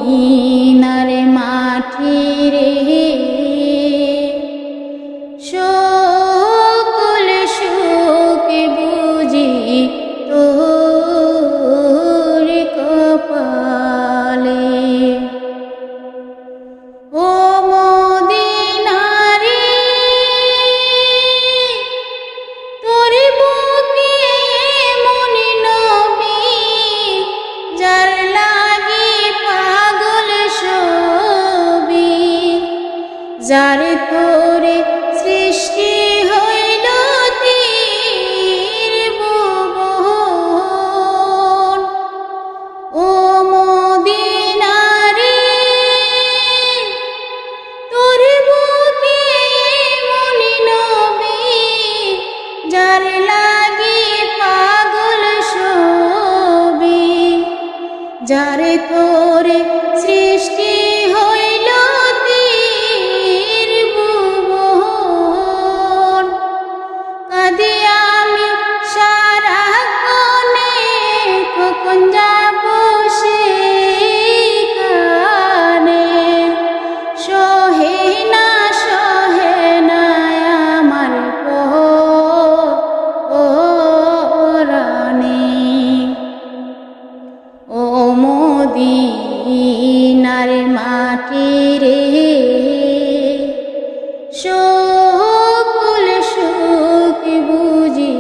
মদিনার মাটি রে, সকল সুখ বুঝি তোর কপালে। ও মদিনা রে, তোর বুকে এমন নবী, যার লাগি পাগল সবই, যার তোরে সৃষ্টি হইল ত্রিভুবন। ও মদিনা রে, তোর বুকে এমন নবী, যার লাগি পাগল সবই, যার তোরে সৃষ্টি হইল ত্রিভুবন। কাঁদি আমি সারাক্ষণে, কখন যাব সেখানে, সহে না আমার পরাণে। ও মদিনার মাটি রে, সকল সুখ বুঝি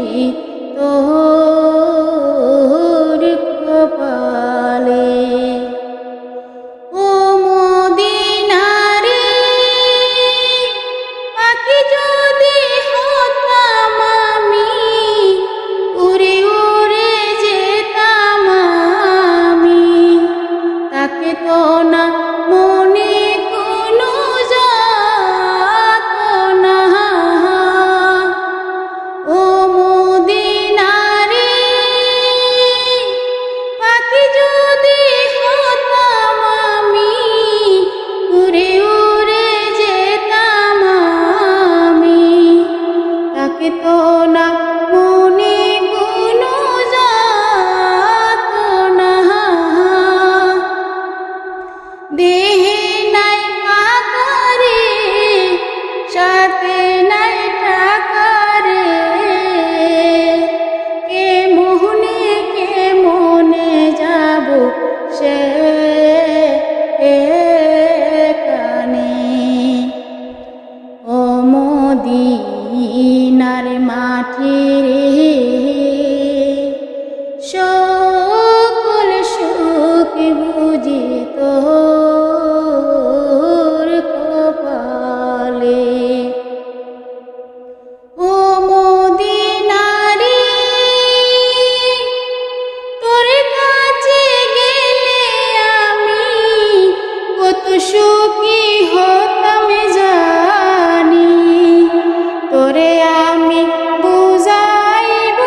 তোর কপালে। ও মদিনা রে, পাখি যদি হতাম আমি, উড়ে উড়ে যেতাম আমি, তাকে তো না মনে কোনো যাতনা। ও মদিনা রে, পাখি যদি হতাম আমি, উড়ে উড়ে যেতাম আমি, তাকে তো না মনে কোনো যাতনা। দেহে নাই আকারে, সাথে নাই টাকা রে, কে মনে যাব সেখানে। ও মদিনার মাটি রে, সকল সুখ বুঝি তোর কপালে। ও মদিনা রে, তোর কাছে গেলে আমি কত সুখী হতাম জানি, তোরে আমি বুঝাইব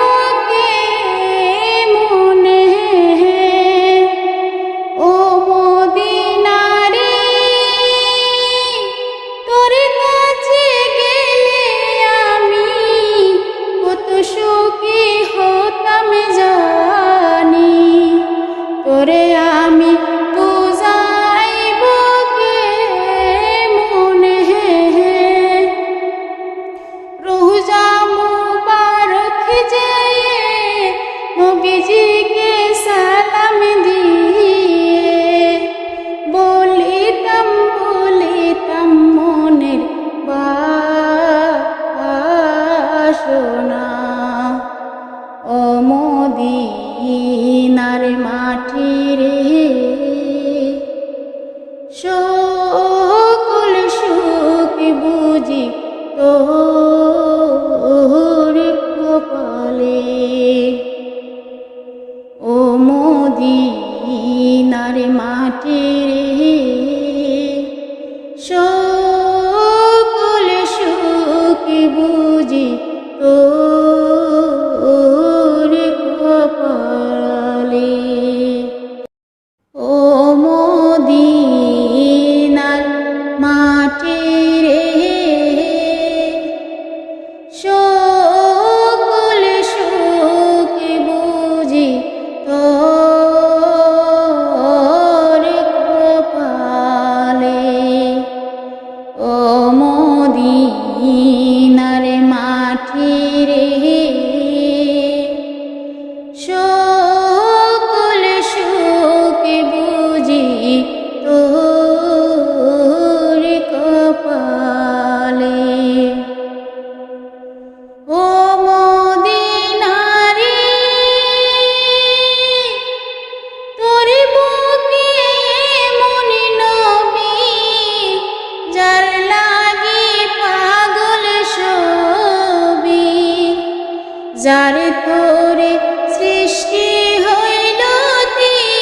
কেমনে। ও মদিনা রে, তোর কাছে গেলে আমি কত সুখী হতাম জানি, তোরে আমি বুঝাইব কেমনে। রোজা মুবারক যেয়ে নবীজিকে সালাম দিয়ে, বলিতাম মনের বাসনা। ও মদিনার মাটি রে, সকল সুখ বুঝি তোর কপালে। ও মদিনার মাটি রে, সকল সুখ বুঝি তোর কপালে। ও মদিনার মাটি রে, তোর কপালে। ও মদিনারে তোর বুকে এমন নবী যার লাগি পাগল সবই, যার তোরে সৃষ্টি হইল ত্রিভুবন।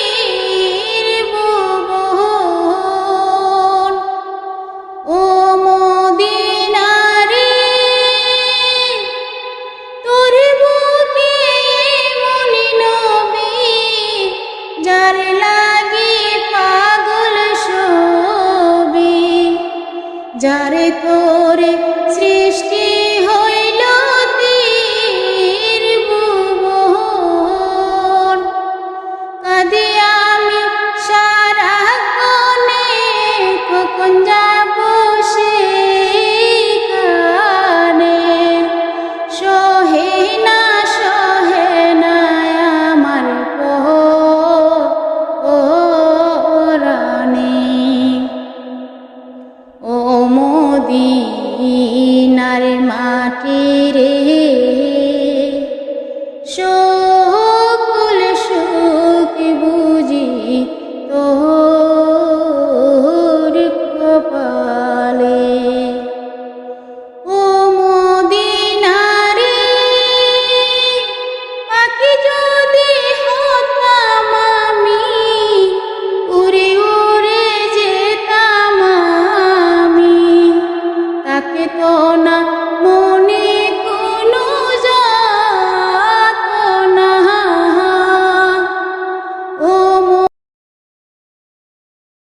ও মদিনারে তোর বুকে এমন নবী যার লাগি পাগল সবই, যার তোরে সৃষ্টি হইল ত্রিভুবন। কাঁদি আমি সারাক্ষণে, কখন যাব সেখানে। সহে না আমার পরাণে। ও মদিনার মাটি রে সকল সুখ বুঝি তোর কপালে। ও মদিনারে পাখি যদি হতাম আমি, উড়ে উড়ে যেতাম আমি, তাকে তো না